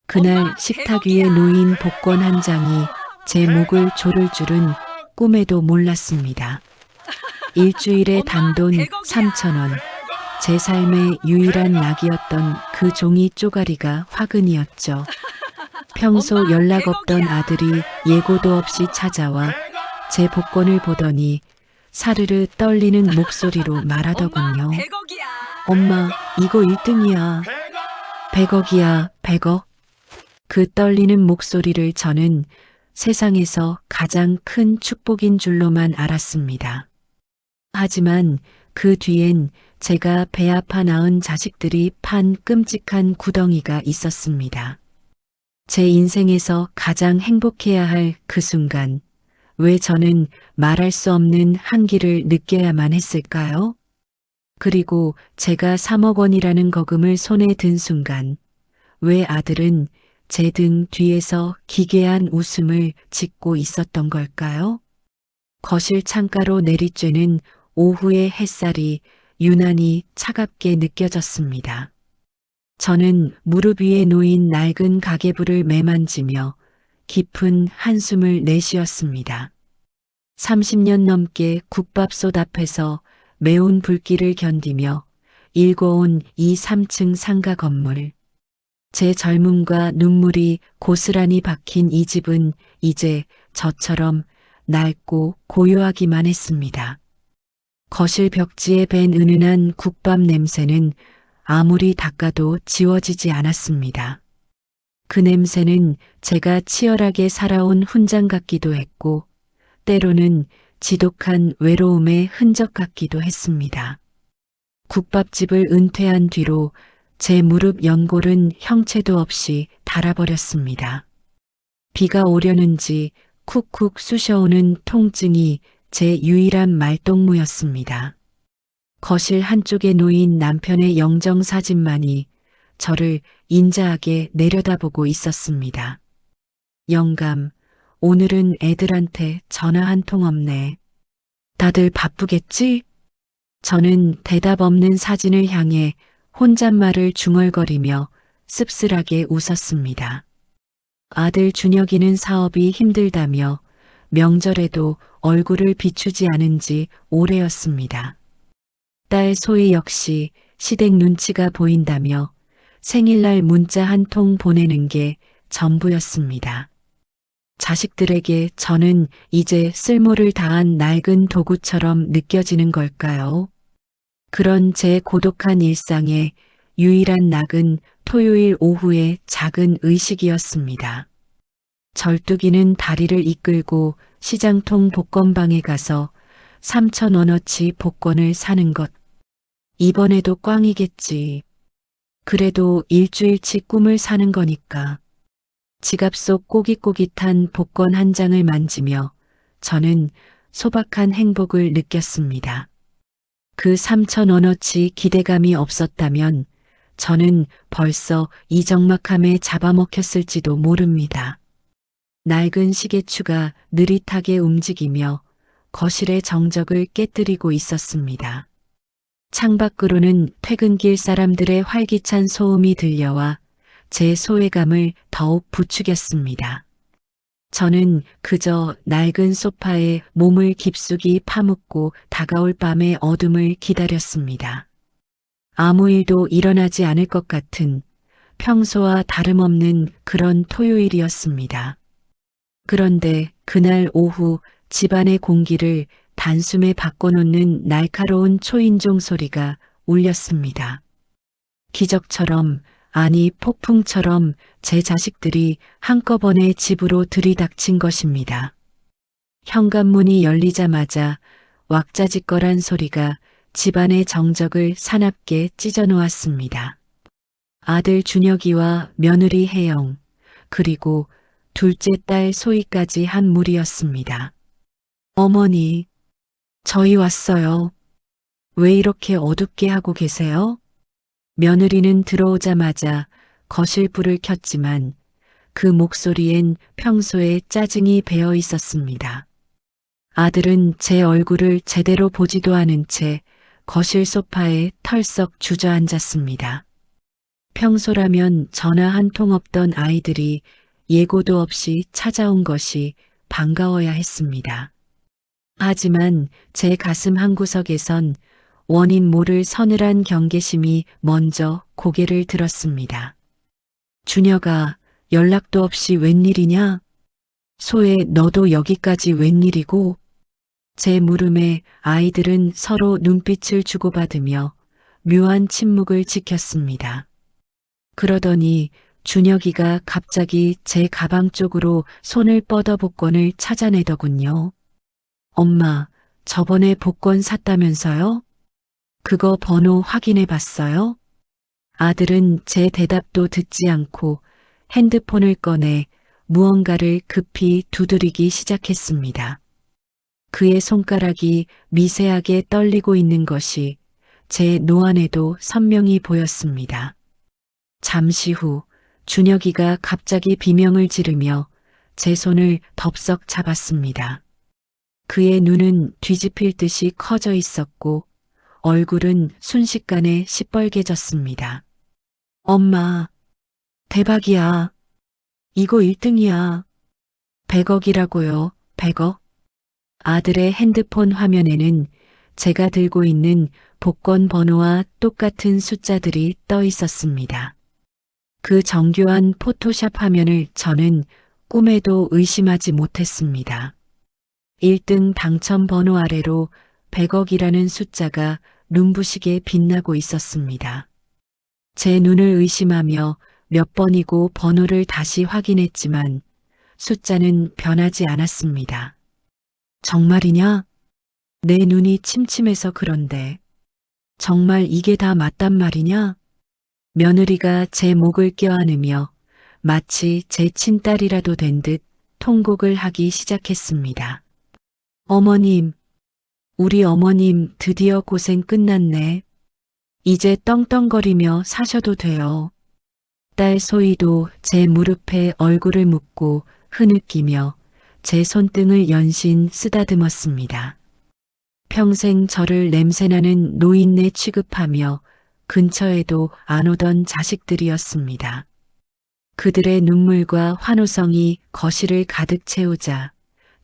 그날 식탁 위에 놓인 복권 한 장이 제 목을 조를 줄은 꿈에도 몰랐습니다. 일주일에 단돈 3,000원. 제 삶의 유일한 낙이었던 그 종이 쪼가리가 화근이었죠. 평소 연락 없던 아들이 예고도 없이 찾아와 제 복권을 보더니 사르르 떨리는 목소리로 말하더군요. 100억이야. 엄마, 이거 1등이야. 100억이야, 100억. 그 떨리는 목소리를 저는 세상에서 가장 큰 축복인 줄로만 알았습니다. 하지만 그 뒤엔 제가 배 아파 낳은 자식들이 판 끔찍한 구덩이가 있었습니다. 제 인생에서 가장 행복해야 할 그 순간, 왜 저는 말할 수 없는 한기를 느껴야만 했을까요? 그리고 제가 3억 원이라는 거금을 손에 든 순간, 왜 아들은 제 등 뒤에서 기괴한 웃음을 짓고 있었던 걸까요? 거실 창가로 내리쬐는 오후의 햇살이 유난히 차갑게 느껴졌습니다. 저는 무릎 위에 놓인 낡은 가계부를 매만지며 깊은 한숨을 내쉬었습니다. 30년 넘게 국밥솥 앞에서 매운 불길을 견디며 일궈온 이 3층 상가 건물. 제 젊음과 눈물이 고스란히 박힌 이 집은 이제 저처럼 낡고 고요하기만 했습니다. 거실 벽지에 밴 은은한 국밥 냄새는 아무리 닦아도 지워지지 않았습니다. 그 냄새는 제가 치열하게 살아온 훈장 같기도 했고, 때로는 지독한 외로움의 흔적 같기도 했습니다. 국밥집을 은퇴한 뒤로 제 무릎 연골은 형체도 없이 닳아버렸습니다. 비가 오려는지 쿡쿡 쑤셔오는 통증이 제 유일한 말동무였습니다. 거실 한쪽에 놓인 남편의 영정사진만이 저를 인자하게 내려다보고 있었습니다. 영감, 오늘은 애들한테 전화 한 통 없네. 다들 바쁘겠지? 저는 대답 없는 사진을 향해 혼잣말을 중얼거리며 씁쓸하게 웃었습니다. 아들 준혁이는 사업이 힘들다며 명절에도 얼굴을 비추지 않은 지 오래였습니다. 딸 소희 역시 시댁 눈치가 보인다며 생일날 문자 한 통 보내는 게 전부였습니다. 자식들에게 저는 이제 쓸모를 다한 낡은 도구처럼 느껴지는 걸까요? 그런 제 고독한 일상의 유일한 낙은 토요일 오후의 작은 의식이었습니다. 절뚝이는 다리를 이끌고 시장통 복권방에 가서 3,000원어치 복권을 사는 것. 이번에도 꽝이겠지. 그래도 일주일치 꿈을 사는 거니까. 지갑 속 꼬깃꼬깃한 복권 한 장을 만지며 저는 소박한 행복을 느꼈습니다. 그 3,000원어치 기대감이 없었다면 저는 벌써 이 적막함에 잡아먹혔을지도 모릅니다. 낡은 시계추가 느릿하게 움직이며 거실의 정적을 깨뜨리고 있었습니다. 창밖으로는 퇴근길 사람들의 활기찬 소음이 들려와 제 소외감을 더욱 부추겼습니다. 저는 그저 낡은 소파에 몸을 깊숙이 파묻고 다가올 밤의 어둠을 기다렸습니다. 아무 일도 일어나지 않을 것 같은 평소와 다름없는 그런 토요일이었습니다. 그런데 그날 오후 집안의 공기를 단숨에 바꿔놓는 날카로운 초인종 소리가 울렸습니다. 기적처럼, 아니 폭풍처럼 제 자식들이 한꺼번에 집으로 들이닥친 것입니다. 현관문이 열리자마자 왁자지껄한 소리가 집안의 정적을 사납게 찢어놓았습니다. 아들 준혁이와 며느리 혜영, 그리고 둘째 딸 소희까지 한 무리였습니다. 어머니, 저희 왔어요. 왜 이렇게 어둡게 하고 계세요? 며느리는 들어오자마자 거실 불을 켰지만 그 목소리엔 평소에 짜증이 배어 있었습니다. 아들은 제 얼굴을 제대로 보지도 않은 채 거실 소파에 털썩 주저앉았습니다. 평소라면 전화 한 통 없던 아이들이 예고도 없이 찾아온 것이 반가워야 했습니다. 하지만 제 가슴 한구석에선 원인 모를 서늘한 경계심이 먼저 고개를 들었습니다. 준혁아, 연락도 없이 웬일이냐? 소혜, 너도 여기까지 웬일이고? 제 물음에 아이들은 서로 눈빛을 주고받으며 묘한 침묵을 지켰습니다. 그러더니 준혁이가 갑자기 제 가방 쪽으로 손을 뻗어 복권을 찾아내더군요. 엄마, 저번에 복권 샀다면서요? 그거 번호 확인해 봤어요? 아들은 제 대답도 듣지 않고 핸드폰을 꺼내 무언가를 급히 두드리기 시작했습니다. 그의 손가락이 미세하게 떨리고 있는 것이 제 노안에도 선명히 보였습니다. 잠시 후 준혁이가 갑자기 비명을 지르며 제 손을 덥석 잡았습니다. 그의 눈은 뒤집힐 듯이 커져 있었고 얼굴은 순식간에 시뻘개졌습니다. 엄마, 대박이야. 이거 1등이야. 100억이라고요, 100억? 아들의 핸드폰 화면에는 제가 들고 있는 복권 번호와 똑같은 숫자들이 떠 있었습니다. 그 정교한 포토샵 화면을 저는 꿈에도 의심하지 못했습니다. 1등 당첨 번호 아래로 100억이라는 숫자가 눈부시게 빛나고 있었습니다. 제 눈을 의심하며 몇 번이고 번호를 다시 확인했지만 숫자는 변하지 않았습니다. 정말이냐? 내 눈이 침침해서 그런데 정말 이게 다 맞단 말이냐? 며느리가 제 목을 껴안으며 마치 제 친딸이라도 된 듯 통곡을 하기 시작했습니다. 어머님, 우리 어머님 드디어 고생 끝났네. 이제 떵떵거리며 사셔도 돼요. 딸 소희도 제 무릎에 얼굴을 묻고 흐느끼며 제 손등을 연신 쓰다듬었습니다. 평생 저를 냄새나는 노인네 취급하며 근처에도 안 오던 자식들이었습니다. 그들의 눈물과 환호성이 거실을 가득 채우자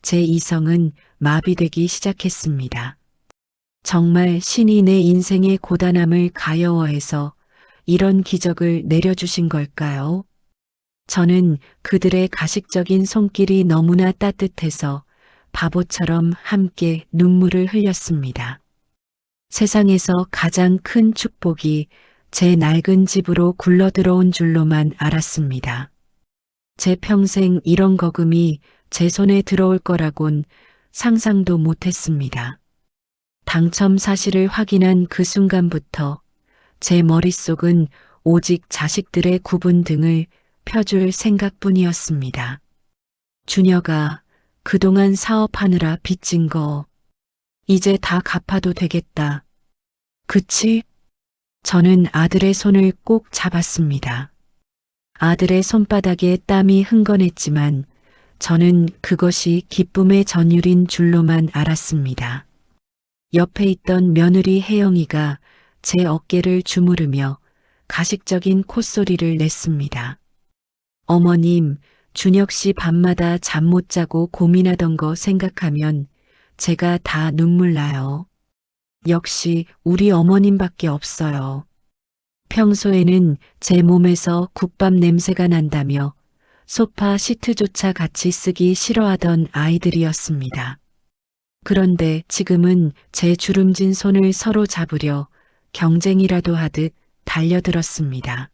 제 이성은 마비되기 시작했습니다. 정말 신이 내 인생의 고단함을 가여워해서 이런 기적을 내려주신 걸까요? 저는 그들의 가식적인 손길이 너무나 따뜻해서 바보처럼 함께 눈물을 흘렸습니다. 세상에서 가장 큰 축복이 제 낡은 집으로 굴러들어온 줄로만 알았습니다. 제 평생 이런 거금이 제 손에 들어올 거라곤 상상도 못했습니다. 당첨 사실을 확인한 그 순간부터 제 머릿속은 오직 자식들의 구분 등을 펴줄 생각뿐이었습니다. 준혁아, 그동안 사업하느라 빚진 거 이제 다 갚아도 되겠다. 그치? 저는 아들의 손을 꼭 잡았습니다. 아들의 손바닥에 땀이 흥건했지만 저는 그것이 기쁨의 전율인 줄로만 알았습니다. 옆에 있던 며느리 혜영이가 제 어깨를 주무르며 가식적인 콧소리를 냈습니다. 어머님, 준혁 씨 밤마다 잠 못 자고 고민하던 거 생각하면 제가 다 눈물 나요. 역시 우리 어머님밖에 없어요. 평소에는 제 몸에서 국밥 냄새가 난다며 소파 시트조차 같이 쓰기 싫어하던 아이들이었습니다. 그런데 지금은 제 주름진 손을 서로 잡으려 경쟁이라도 하듯 달려들었습니다.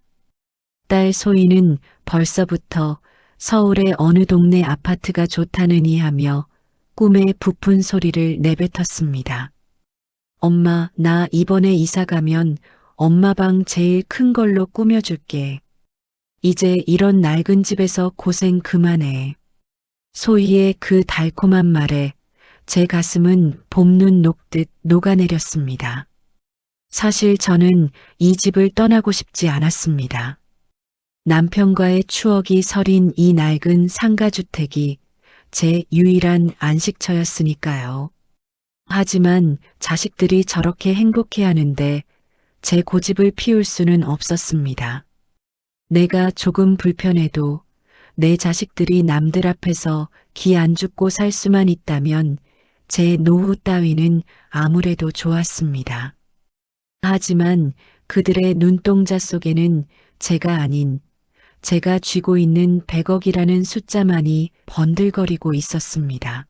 딸 소희는 벌써부터 서울의 어느 동네 아파트가 좋다느니 하며 꿈에 부푼 소리를 내뱉었습니다. 엄마, 나 이번에 이사 가면 엄마 방 제일 큰 걸로 꾸며줄게. 이제 이런 낡은 집에서 고생 그만해. 소희의 그 달콤한 말에 제 가슴은 봄눈 녹듯 녹아내렸습니다. 사실 저는 이 집을 떠나고 싶지 않았습니다. 남편과의 추억이 서린 이 낡은 상가주택이 제 유일한 안식처였으니까요. 하지만 자식들이 저렇게 행복해하는데 제 고집을 피울 수는 없었습니다. 내가 조금 불편해도 내 자식들이 남들 앞에서 기 안 죽고 살 수만 있다면 제 노후 따위는 아무래도 좋았습니다. 하지만 그들의 눈동자 속에는 제가 아닌 제가 쥐고 있는 100억이라는 숫자만이 번들거리고 있었습니다.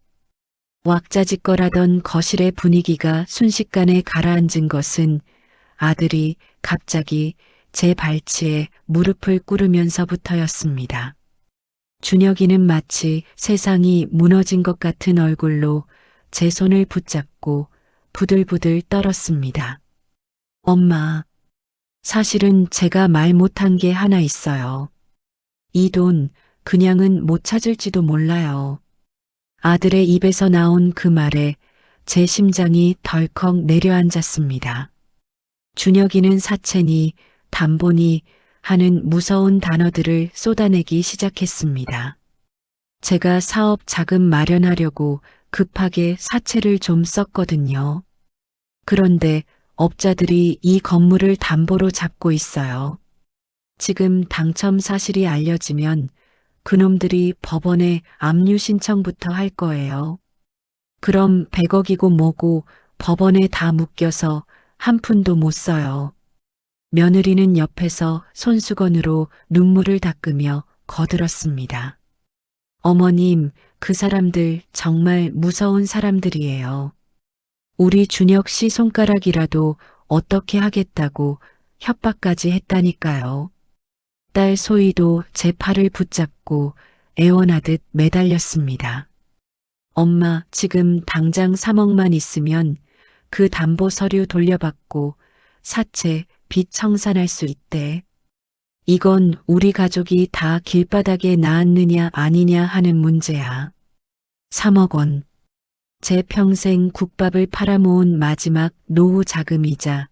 왁자지껄하던 거실의 분위기가 순식간에 가라앉은 것은 아들이 갑자기 제 발치에 무릎을 꿇으면서부터였습니다. 준혁이는 마치 세상이 무너진 것 같은 얼굴로 제 손을 붙잡고 부들부들 떨었습니다. 엄마, 사실은 제가 말 못한 게 하나 있어요. 이 돈 그냥은 못 찾을지도 몰라요. 아들의 입에서 나온 그 말에 제 심장이 덜컥 내려앉았습니다. 준혁이는 사채니 담보니 하는 무서운 단어들을 쏟아내기 시작했습니다. 제가 사업 자금 마련하려고 급하게 사채를 좀 썼거든요. 그런데 업자들이 이 건물을 담보로 잡고 있어요. 지금 당첨 사실이 알려지면 그놈들이 법원에 압류 신청부터 할 거예요. 그럼 100억이고 뭐고 법원에 다 묶여서 한 푼도 못 써요. 며느리는 옆에서 손수건으로 눈물을 닦으며 거들었습니다. 어머님, 그 사람들 정말 무서운 사람들이에요. 우리 준혁 씨 손가락이라도 어떻게 하겠다고 협박까지 했다니까요. 딸 소희도 제 팔을 붙잡고 애원하듯 매달렸습니다. 엄마, 지금 당장 3억만 있으면 그 담보 서류 돌려받고 사채, 빚 청산할 수 있대. 이건 우리 가족이 다 길바닥에 나앉느냐 아니냐 하는 문제야. 3억 원. 제 평생 국밥을 팔아모은 마지막 노후 자금이자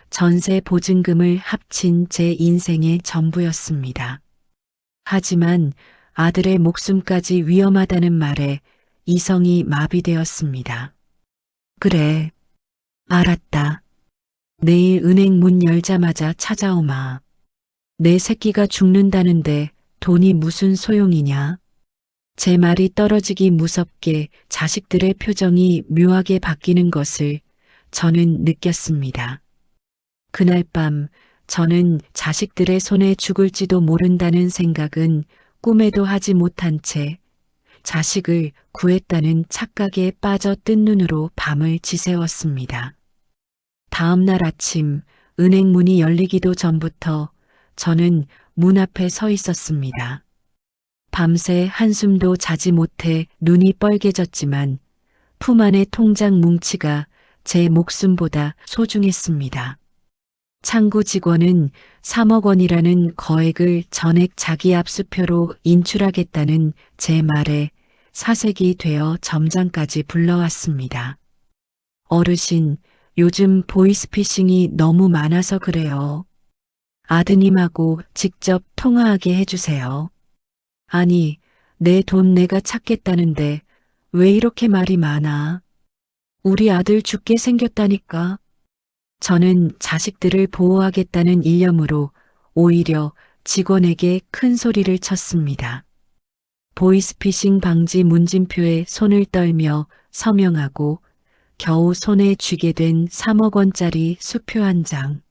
전세 보증금을 합친 제 인생의 전부였습니다. 하지만 아들의 목숨까지 위험하다는 말에 이성이 마비되었습니다. 그래, 알았다. 내일 은행 문 열자마자 찾아오마. 내 새끼가 죽는다는데 돈이 무슨 소용이냐? 제 말이 떨어지기 무섭게 자식들의 표정이 묘하게 바뀌는 것을 저는 느꼈습니다. 그날 밤 저는 자식들의 손에 죽을지도 모른다는 생각은 꿈에도 하지 못한 채 자식을 구했다는 착각에 빠져 뜬 눈으로 밤을 지새웠습니다. 다음 날 아침 은행 문이 열리기도 전부터 저는 문 앞에 서 있었습니다. 밤새 한숨도 자지 못해 눈이 뻘개졌지만 품 안의 통장 뭉치가 제 목숨보다 소중했습니다. 창구 직원은 3억 원이라는 거액을 전액 자기 압수표로 인출하겠다는 제 말에 사색이 되어 점장까지 불러왔습니다. 어르신, 요즘 보이스피싱이 너무 많아서 그래요. 아드님하고 직접 통화하게 해주세요. 아니, 내 돈 내가 찾겠다는데 왜 이렇게 말이 많아? 우리 아들 죽게 생겼다니까. 저는 자식들을 보호하겠다는 일념으로 오히려 직원에게 큰 소리를 쳤습니다. 보이스피싱 방지 문진표에 손을 떨며 서명하고 겨우 손에 쥐게 된 3억 원짜리 수표 한 장.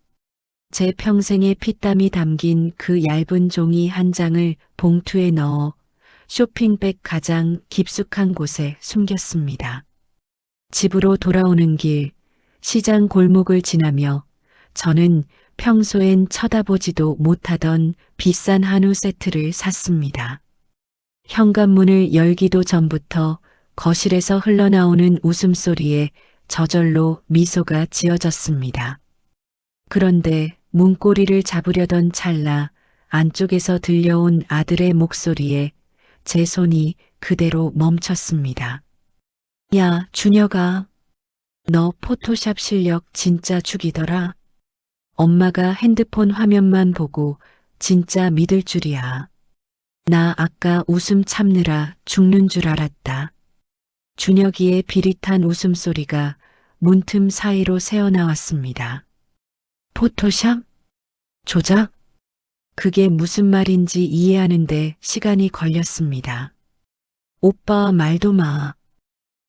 제 평생의 피땀이 담긴 그 얇은 종이 한 장을 봉투에 넣어 쇼핑백 가장 깊숙한 곳에 숨겼습니다. 집으로 돌아오는 길, 시장 골목을 지나며 저는 평소엔 쳐다보지도 못하던 비싼 한우 세트를 샀습니다. 현관문을 열기도 전부터 거실에서 흘러나오는 웃음소리에 저절로 미소가 지어졌습니다. 그런데 문고리를 잡으려던 찰나 안쪽에서 들려온 아들의 목소리에 제 손이 그대로 멈췄습니다. 야, 준혁아. 너 포토샵 실력 진짜 죽이더라. 엄마가 핸드폰 화면만 보고 진짜 믿을 줄이야. 나 아까 웃음 참느라 죽는 줄 알았다. 준혁이의 비릿한 웃음소리가 문틈 사이로 새어나왔습니다. 포토샵? 조작? 그게 무슨 말인지 이해하는데 시간이 걸렸습니다. 오빠 말도 마.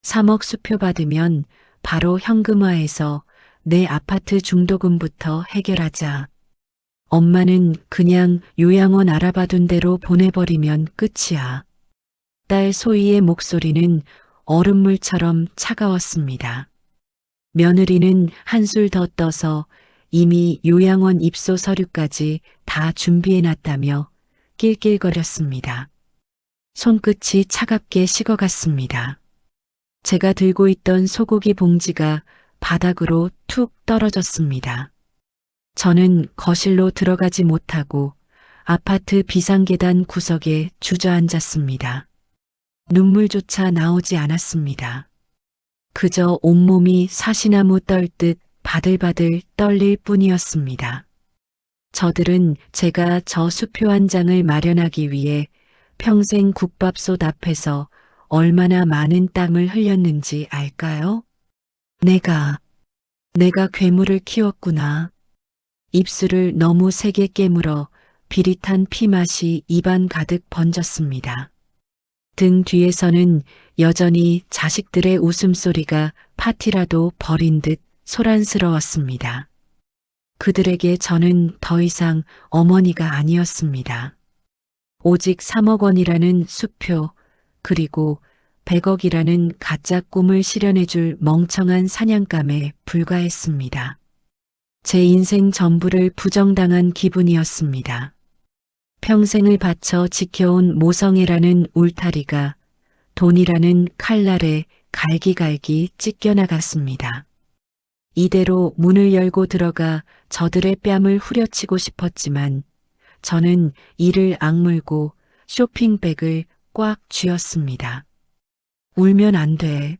3억 수표 받으면 바로 현금화해서 내 아파트 중도금부터 해결하자. 엄마는 그냥 요양원 알아봐둔 대로 보내버리면 끝이야. 딸 소희의 목소리는 얼음물처럼 차가웠습니다. 며느리는 한술 더 떠서 이미 요양원 입소 서류까지 다 준비해놨다며 낄낄거렸습니다. 손끝이 차갑게 식어갔습니다. 제가 들고 있던 소고기 봉지가 바닥으로 툭 떨어졌습니다. 저는 거실로 들어가지 못하고 아파트 비상계단 구석에 주저앉았습니다. 눈물조차 나오지 않았습니다. 그저 온몸이 사시나무 떨듯 바들바들 떨릴 뿐이었습니다. 저들은 제가 저 수표 한 장을 마련하기 위해 평생 국밥솥 앞에서 얼마나 많은 땀을 흘렸는지 알까요? 내가 괴물을 키웠구나. 입술을 너무 세게 깨물어 비릿한 피맛이 입안 가득 번졌습니다. 등 뒤에서는 여전히 자식들의 웃음소리가 파티라도 벌인 듯 소란스러웠습니다. 그들에게 저는 더 이상 어머니가 아니었습니다. 오직 3억 원이라는 수표, 그리고 100억이라는 가짜 꿈을 실현해줄 멍청한 사냥감에 불과했습니다. 제 인생 전부를 부정당한 기분이었습니다. 평생을 바쳐 지켜온 모성애라는 울타리가 돈이라는 칼날에 갈기갈기 찢겨나갔습니다. 이대로 문을 열고 들어가 저들의 뺨을 후려치고 싶었지만 저는 이를 악물고 쇼핑백을 꽉 쥐었습니다. 울면 안 돼.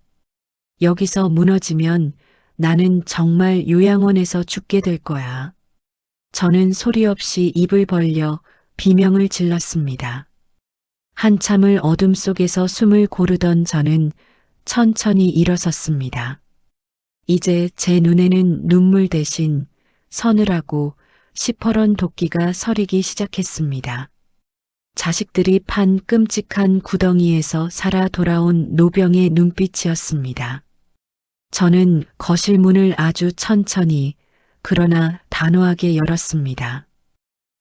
여기서 무너지면 나는 정말 요양원에서 죽게 될 거야. 저는 소리 없이 입을 벌려 비명을 질렀습니다. 한참을 어둠 속에서 숨을 고르던 저는 천천히 일어섰습니다. 이제 제 눈에는 눈물 대신 서늘하고 시퍼런 도끼가 서리기 시작했습니다. 자식들이 판 끔찍한 구덩이에서 살아 돌아온 노병의 눈빛이었습니다. 저는 거실 문을 아주 천천히 그러나 단호하게 열었습니다.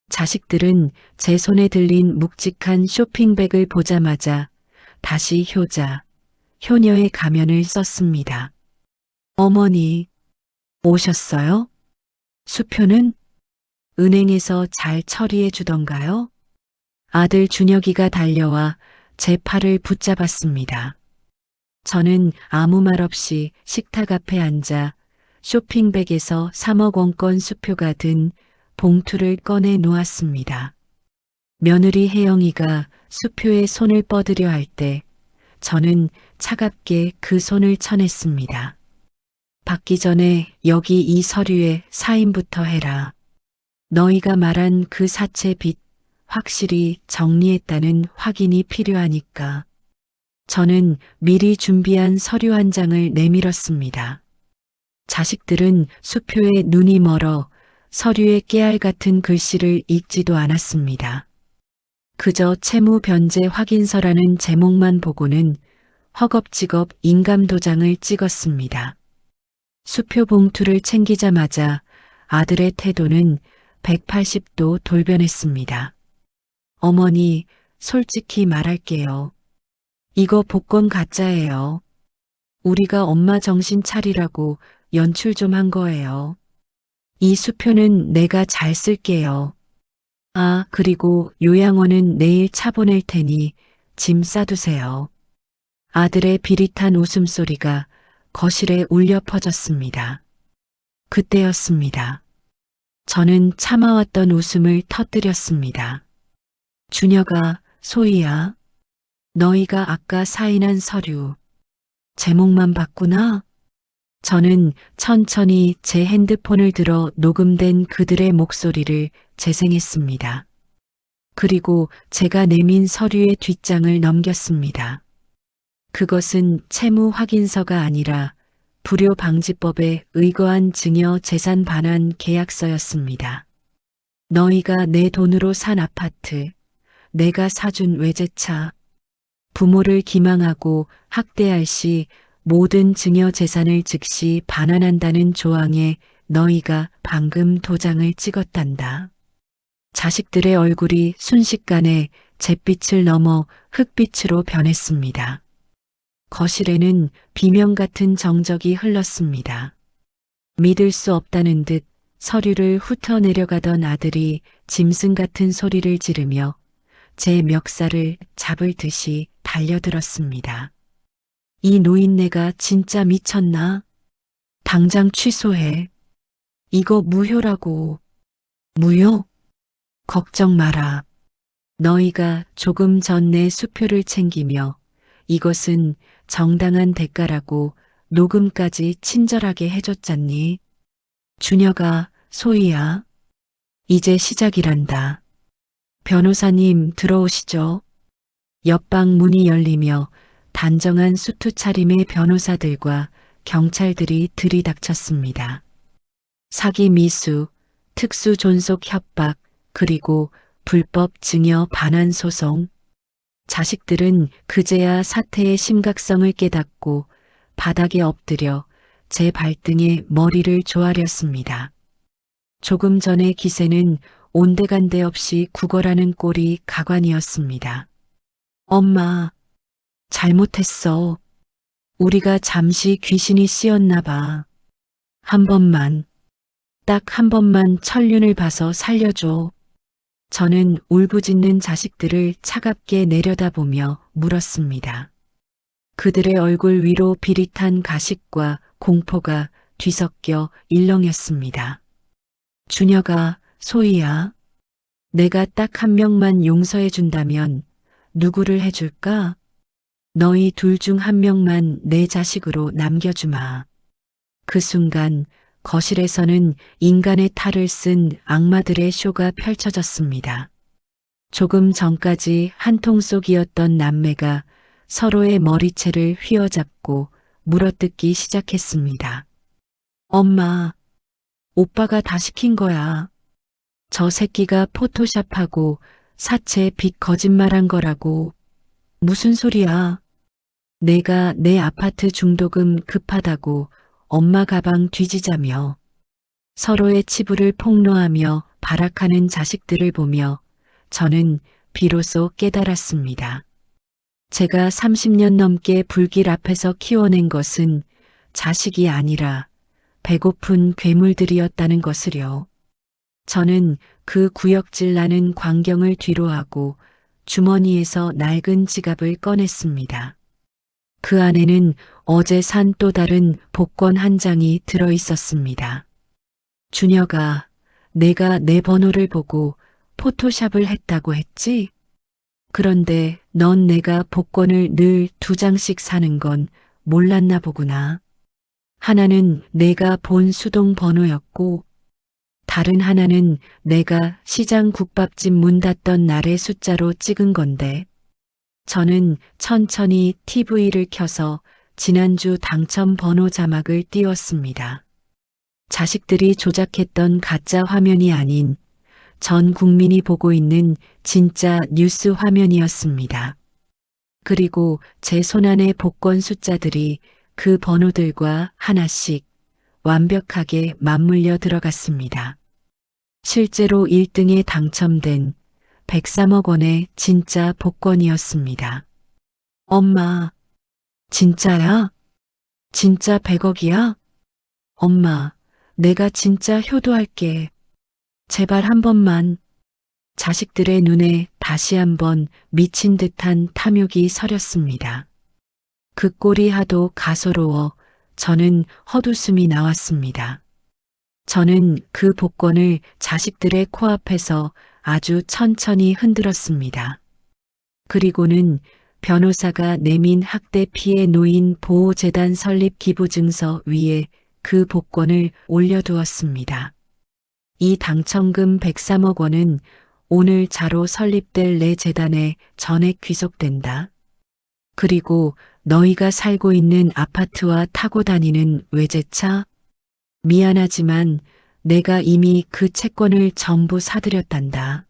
자식들은 제 손에 들린 묵직한 쇼핑백을 보자마자 다시 효녀의 가면을 썼습니다. 어머니, 오셨어요? 수표는? 은행에서 잘 처리해 주던가요? 아들 준혁이가 달려와 제 팔을 붙잡았습니다. 저는 아무 말 없이 식탁 앞에 앉아 쇼핑백에서 3억 원권 수표가 든 봉투를 꺼내 놓았습니다. 며느리 혜영이가 수표에 손을 뻗으려 할 때 저는 차갑게 그 손을 쳐냈습니다. 받기 전에 여기 이 서류에 사인부터 해라. 너희가 말한 그 사채 빚 확실히 정리했다는 확인이 필요하니까. 저는 미리 준비한 서류 한 장을 내밀었습니다. 자식들은 수표에 눈이 멀어 서류의 깨알 같은 글씨를 읽지도 않았습니다. 그저 채무 변제 확인서라는 제목만 보고는 허겁지겁 인감도장을 찍었습니다. 수표 봉투를 챙기자마자 아들의 태도는 180도 돌변했습니다. 어머니, 솔직히 말할게요. 이거 복권 가짜예요. 우리가 엄마 정신 차리라고 연출 좀 한 거예요. 이 수표는 내가 잘 쓸게요. 아, 그리고 요양원은 내일 차 보낼 테니 짐 싸두세요. 아들의 비릿한 웃음소리가 거실에 울려 퍼졌습니다. 그때였습니다. 저는 참아왔던 웃음을 터뜨렸습니다. 준혁아, 소희야, 너희가 아까 사인한 서류, 제목만 봤구나? 저는 천천히 제 핸드폰을 들어 녹음된 그들의 목소리를 재생했습니다. 그리고 제가 내민 서류의 뒷장을 넘겼습니다. 그것은 채무 확인서가 아니라 불효방지법에 의거한 증여 재산 반환 계약서였습니다. 너희가 내 돈으로 산 아파트, 내가 사준 외제차, 부모를 기망하고 학대할 시 모든 증여 재산을 즉시 반환한다는 조항에 너희가 방금 도장을 찍었단다. 자식들의 얼굴이 순식간에 잿빛을 넘어 흑빛으로 변했습니다. 거실에는 비명 같은 정적이 흘렀습니다. 믿을 수 없다는 듯 서류를 훑어 내려가던 아들이 짐승 같은 소리를 지르며 제 멱살을 잡을 듯이 달려들었습니다. 이 노인네가 진짜 미쳤나? 당장 취소해. 이거 무효라고. 무효? 걱정 마라. 너희가 조금 전 내 수표를 챙기며 이것은 정당한 대가라고 녹음까지 친절하게 해줬잖니. 주녀가 소희야. 이제 시작이란다. 변호사님 들어오시죠. 옆방 문이 열리며 단정한 수트 차림의 변호사들과 경찰들이 들이닥쳤습니다. 사기 미수, 특수 존속 협박, 그리고 불법 증여 반환 소송. 자식들은 그제야 사태의 심각성을 깨닫고 바닥에 엎드려 제 발등에 머리를 조아렸습니다. 조금 전의 기세는 온데간데 없이 구걸하는 꼴이 가관이었습니다. 엄마, 잘못했어. 우리가 잠시 귀신이 씌었나 봐. 한 번만, 딱 한 번만 천륜을 봐서 살려줘. 저는 울부짖는 자식들을 차갑게 내려다보며 물었습니다. 그들의 얼굴 위로 비릿한 가식과 공포가 뒤섞여 일렁였습니다. 주녀가 소희야, 내가 딱 한 명만 용서해 준다면 누구를 해줄까? 너희 둘 중 한 명만 내 자식으로 남겨주마. 그 순간 거실에서는 인간의 탈을 쓴 악마들의 쇼가 펼쳐졌습니다. 조금 전까지 한 통 속이었던 남매가 서로의 머리채를 휘어잡고 물어뜯기 시작했습니다. 엄마, 오빠가 다 시킨 거야. 저 새끼가 포토샵하고 사채 빚 거짓말한 거라고. 무슨 소리야? 내가 내 아파트 중도금 급하다고 엄마 가방 뒤지자며 서로의 치부를 폭로하며 발악하는 자식들을 보며 저는 비로소 깨달았습니다. 제가 30년 넘게 불길 앞에서 키워낸 것은 자식이 아니라 배고픈 괴물들이었다는 것을요. 저는 그 구역질 나는 광경을 뒤로하고 주머니에서 낡은 지갑을 꺼냈습니다. 그 안에는 어제 산 또 다른 복권 한 장이 들어 있었습니다. 주녀가 내가 내 번호를 보고 포토샵을 했다고 했지? 그런데 넌 내가 복권을 늘 2장씩 사는 건 몰랐나 보구나. 하나는 내가 본 수동 번호였고 다른 하나는 내가 시장 국밥집 문 닫던 날의 숫자로 찍은 건데 저는 천천히 TV를 켜서 지난주 당첨 번호 자막을 띄웠습니다. 자식들이 조작했던 가짜 화면이 아닌 전 국민이 보고 있는 진짜 뉴스 화면이었습니다. 그리고 제 손안의 복권 숫자들이 그 번호들과 하나씩 완벽하게 맞물려 들어갔습니다. 실제로 1등에 당첨된 103억 원의 진짜 복권이었습니다. 엄마, 진짜야? 진짜 100억이야? 엄마, 내가 진짜 효도할게. 제발 한 번만. 자식들의 눈에 다시 한번 미친 듯한 탐욕이 서렸습니다. 그 꼴이 하도 가소로워 저는 헛웃음이 나왔습니다. 저는 그 복권을 자식들의 코앞에서 아주 천천히 흔들었습니다. 그리고는 변호사가 내민 학대 피해 노인 보호재단 설립 기부증서 위에 그 복권을 올려두었습니다. 이 당첨금 103억 원은 오늘 자로 설립될 내 재단에 전액 귀속된다. 그리고 너희가 살고 있는 아파트와 타고 다니는 외제차? 미안하지만 내가 이미 그 채권을 전부 사들였단다.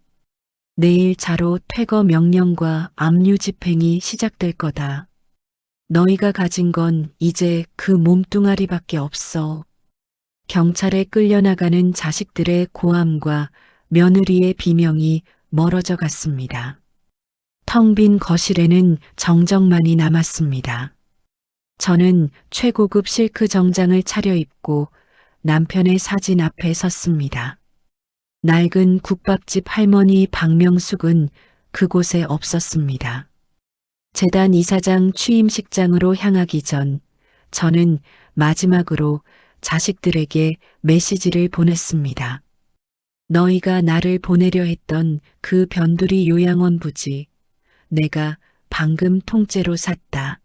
내일 자로 퇴거 명령과 압류 집행이 시작될 거다. 너희가 가진 건 이제 그 몸뚱아리밖에 없어. 경찰에 끌려나가는 자식들의 고함과 며느리의 비명이 멀어져 갔습니다. 텅 빈 거실에는 정적만이 남았습니다. 저는 최고급 실크 정장을 차려입고 남편의 사진 앞에 섰습니다. 낡은 국밥집 할머니 박명숙은 그곳에 없었습니다. 재단 이사장 취임식장으로 향하기 전 저는 마지막으로 자식들에게 메시지를 보냈습니다. 너희가 나를 보내려 했던 그 변두리 요양원 부지 내가 방금 통째로 샀다.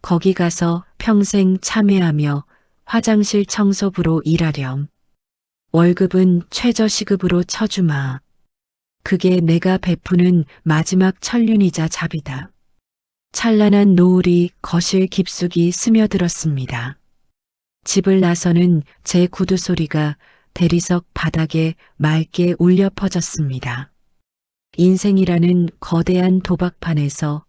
거기 가서 평생 참회하며 화장실 청소부로 일하렴. 월급은 최저시급으로 쳐주마. 그게 내가 베푸는 마지막 천륜이자 잡이다. 찬란한 노을이 거실 깊숙이 스며들었습니다. 집을 나서는 제 구두 소리가 대리석 바닥에 맑게 울려 퍼졌습니다. 인생이라는 거대한 도박판에서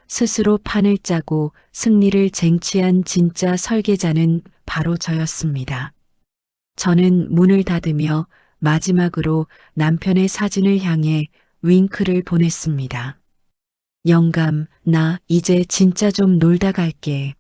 스스로 판을 짜고 승리를 쟁취한 진짜 설계자는 바로 저였습니다. 저는 문을 닫으며 마지막으로 남편의 사진을 향해 윙크를 보냈습니다. 영감, 나 이제 진짜 좀 놀다 갈게.